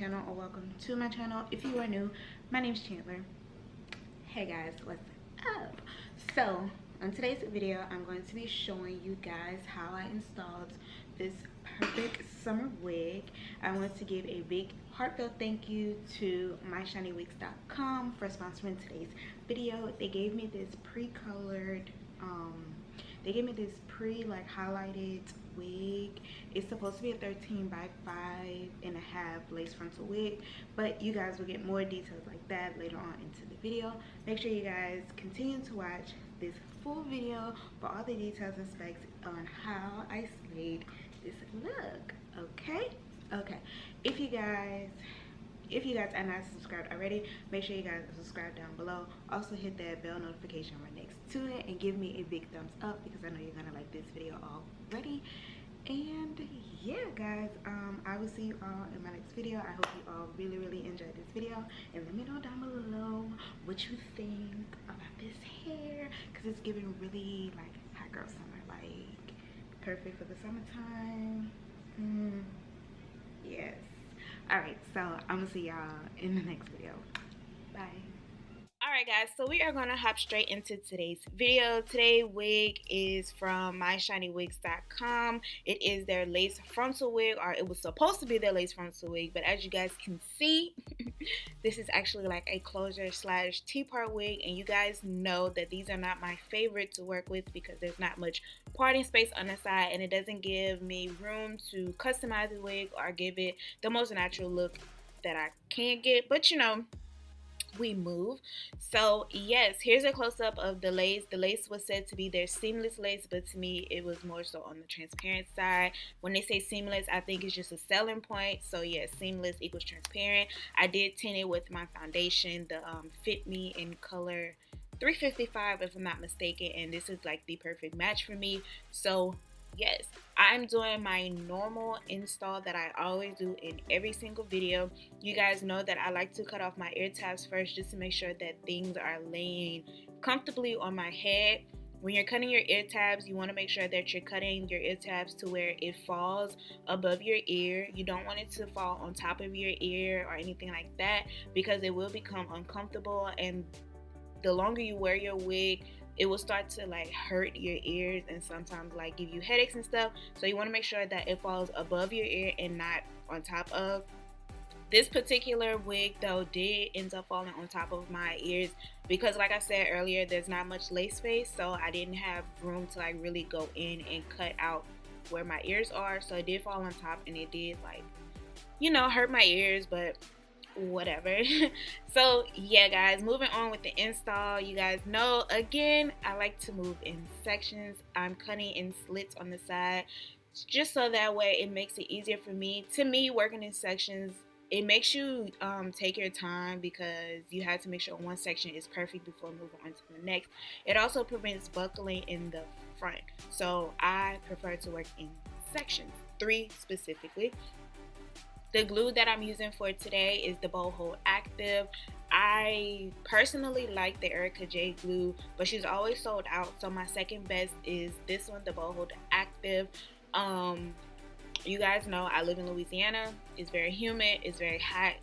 channel, or welcome to my channel. If you are new, my name is Chandler. Hey guys, what's up? So on today's video, I'm going to be showing you guys how I installed this perfect summer wig. I want to give a big heartfelt thank you to MyShinyWigs.com for sponsoring today's video. They gave me this pre-colored highlighted wig. It's supposed to be a 13 by 5.5 lace frontal wig, but you guys will get more details like that later on into the video. Make sure you guys continue to watch this full video for all the details and specs on how I slayed this look. Okay, if you guys are not subscribed already, make sure you guys are subscribed down below. Also hit that bell notification right next to it and give me a big thumbs up because I know you're gonna like this video already. And yeah guys, I will see you all in my next video. I hope you all really enjoyed this video, and let me know down below what you think about this hair, because it's giving really like hot girl summer, like perfect for the summertime. Yes. Alright, so I'm gonna see y'all in the next video. Bye. Alright guys, so we are gonna hop straight into today's video. Today's wig is from MyShinyWigs.com. It is their lace frontal wig, or it was supposed to be their lace frontal wig, but as you guys can see, this is actually like a closure slash T-part wig, and you guys know that these are not my favorite to work with because there's not much parting space on the side, and it doesn't give me room to customize the wig or give it the most natural look that I can get, but you know, we move. So yes, here's a close-up of the lace. The lace was said to be their seamless lace, but to me it was more so on the transparent side. When they say seamless, I think it's just a selling point. So yes, seamless equals transparent. I did tint it with my foundation, the Fit Me in color 355 if I'm not mistaken, and this is like the perfect match for me. So yes, I'm doing my normal install that I always do in every single video. You guys know that I like to cut off my ear tabs first just to make sure that things are laying comfortably on my head. When you're cutting your ear tabs, you want to make sure that you're cutting your ear tabs to where it falls above your ear. You don't want it to fall on top of your ear or anything like that, because it will become uncomfortable, and the longer you wear your wig, it will start to like hurt your ears and sometimes like give you headaches and stuff. So you want to make sure that it falls above your ear and not on top of. This particular wig though did end up falling on top of my ears because, like I said earlier, there's not much lace space, so I didn't have room to like really go in and cut out where my ears are. So it did fall on top, and it did, like, you know, hurt my ears, but whatever. So yeah guys, moving on with the install. You guys know, again, I like to move in sections. I'm cutting in slits on the side just so that way it makes it easier for me. To me, working in sections, it makes you take your time because you have to make sure one section is perfect before moving on to the next. It also prevents buckling in the front, so I prefer to work in sections, 3 specifically. The glue that I'm using for today is the Bold Hold Active. I personally like the Erica J glue, but she's always sold out, so my second best is this one, the Bold Hold Active. You guys know I live in Louisiana. It's very humid, it's very hot,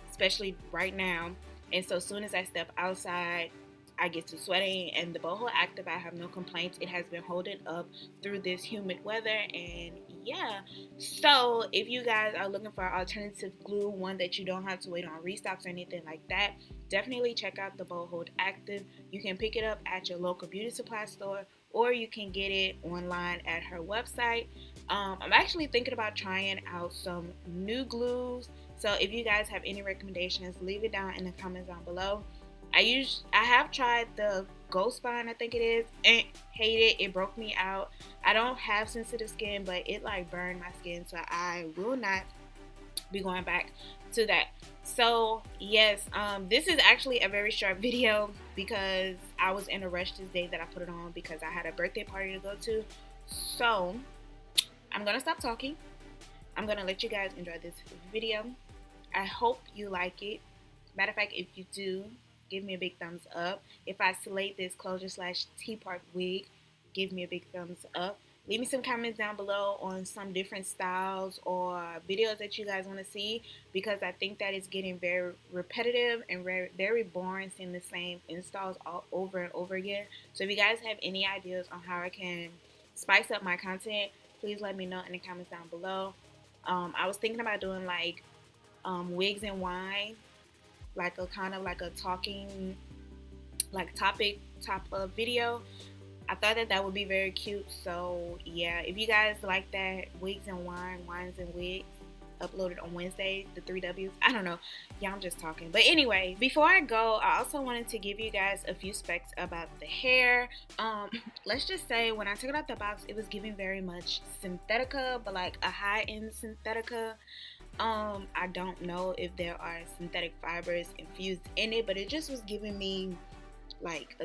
especially right now, and so as soon as I step outside, I get to sweating, and the Bold Hold Active, I have no complaints. It has been holding up through this humid weather, and yeah. So if you guys are looking for an alternative glue, one that you don't have to wait on restocks or anything like that, definitely check out the Bold Hold Active. You can pick it up at your local beauty supply store, or you can get it online at her website. I'm actually thinking about trying out some new glues, so if you guys have any recommendations, leave it down in the comments down below. I have tried the Ghost Spine, I think it is, and hate it. It broke me out. I don't have sensitive skin, but it like burned my skin, so I will not be going back to that. So yes, this is actually a very short video because I was in a rush this day that I put it on because I had a birthday party to go to. So I'm gonna stop talking. I'm gonna let you guys enjoy this video. I hope you like it. Matter of fact, if you do, give me a big thumbs up. If I slayed this closure slash T-part wig, give me a big thumbs up. leave me some comments down below on some different styles or videos that you guys want to see, because I think that it's getting very repetitive and very boring seeing the same installs all over and over again. So if you guys have any ideas on how I can spice up my content, please let me know in the comments down below. I was thinking about doing like wigs and wine, like a kind of like a talking like topic type of video. I thought that that would be very cute. So yeah, if you guys like that, wigs and wines and wigs, uploaded on Wednesday, the 3 W's. I don't know. Yeah, I'm just talking. But anyway, before I go, I also wanted to give you guys a few specs about the hair. Let's just say when I took it out the box, it was giving very much synthetica, but like a high-end synthetica. I don't know if there are synthetic fibers infused in it, but it just was giving me like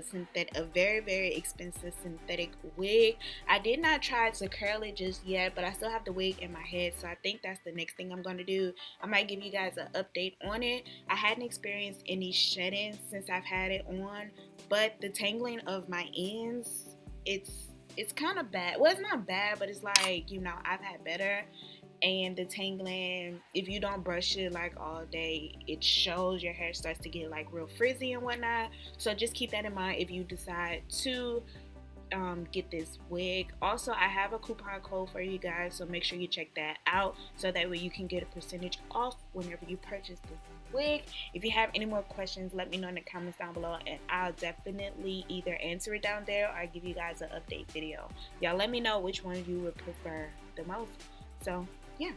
a very expensive synthetic wig. I did not try to curl it just yet, but I still have the wig in my head, so I think that's the next thing I'm going to do. I might give you guys an update on it. I hadn't experienced any shedding since I've had it on, but the tangling of my ends, it's kind of bad. Well, it's not bad, but it's like, you know, I've had better. And the tangling, if you don't brush it like all day, it shows. Your hair starts to get like real frizzy and whatnot. So just keep that in mind if you decide to get this wig. Also, I have a coupon code for you guys, so make sure you check that out, so that way you can get a percentage off whenever you purchase this wig. If you have any more questions, let me know in the comments down below, and I'll definitely either answer it down there or give you guys an update video. Y'all let me know which one you would prefer the most. So yeah,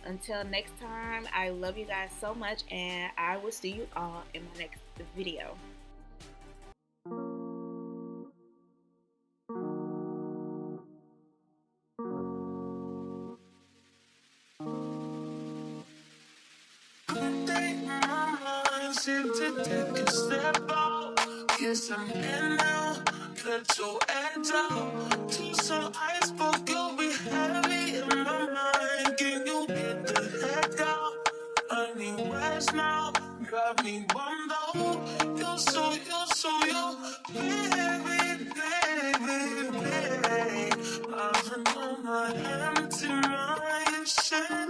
until next time, I love you guys so much, and I will see you all in my next video. Seem to take a step out, yes I'm in now, let your edge out, to some iceberg, you'll be heavy in my mind, can you get the heck out, I need rest now, got me bummed out, you're so, baby, I've been on my empty mind, shit.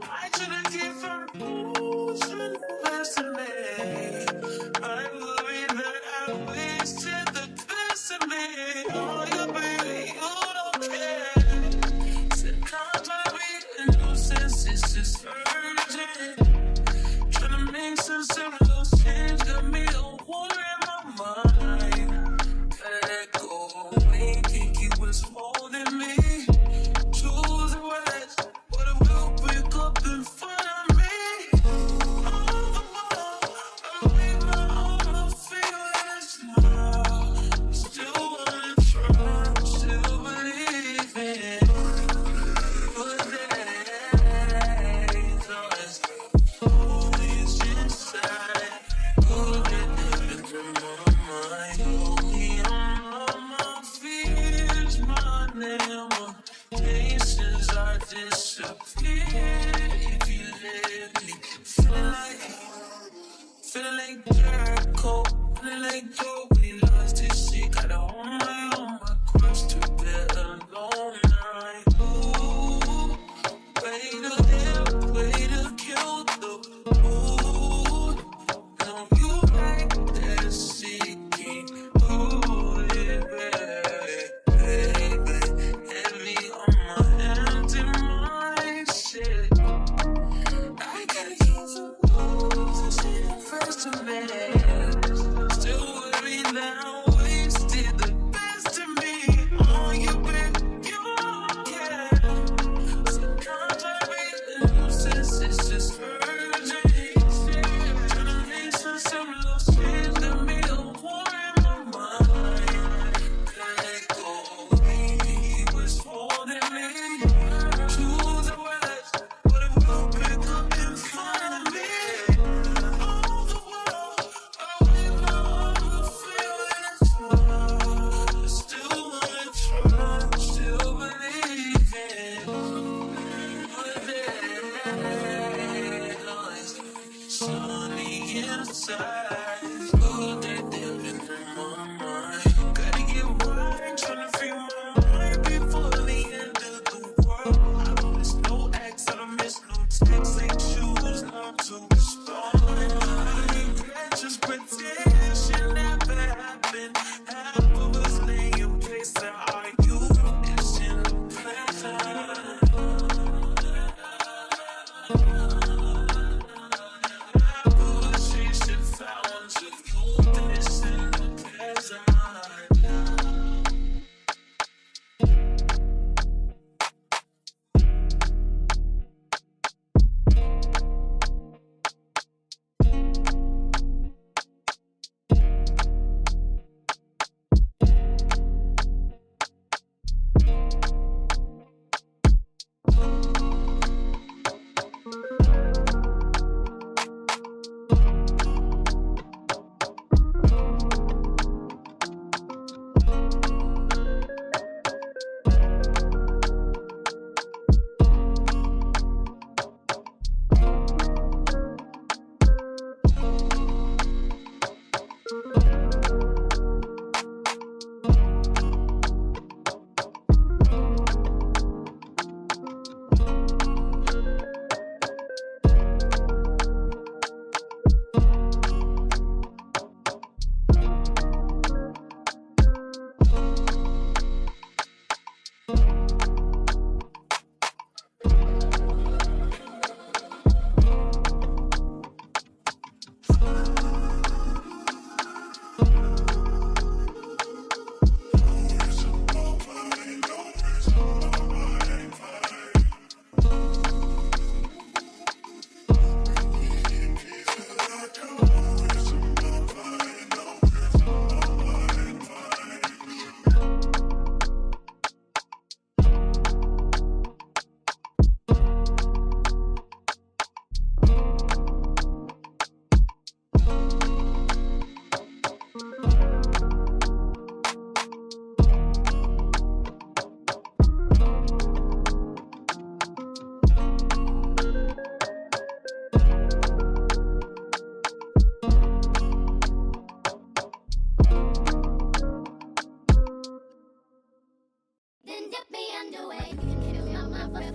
I should've given you best of me. I worry that I wasted the best of me. Oh, yeah, baby, you don't care. Said, can't I be a nuisance? It's just urgent. Trying to make sense of those things got me a war in my mind. Let go. Ain't think you was holding me. Choose the words, but it will pick up in front of me. On the wall, I leave my own feelings now. Still wanna try, still believe in good days. Always inside, good and in my mind. Only on my fears, my name. Since I disappeared, if you let me, feeling like Jericho, feeling like Joe when he lost his shit. Got a whole night on my cross to bed alone. Night. Ooh, way to kill the mood. Know you like that seeking. Ooh, yeah, baby, heavy on my empty mind, shit. I gotta keep some moves, first to best. Still worried that I wasted the best of me. Oh, you baby, you don't care. So can't I be the nuisance? It's just urgent. Tryna make sense of those things got me a war in my mind. Let go, he was holding me. Choose the words, but it will pick up in front of me. All the world, I leave my own feelings now. I still wanna try, still believe in good days. Sunny inside, good day living in my mind. Gotta get right, tryna free my mind.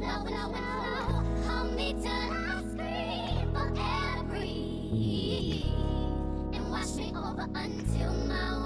Hold me till I scream for air, breathe, and wash me over until my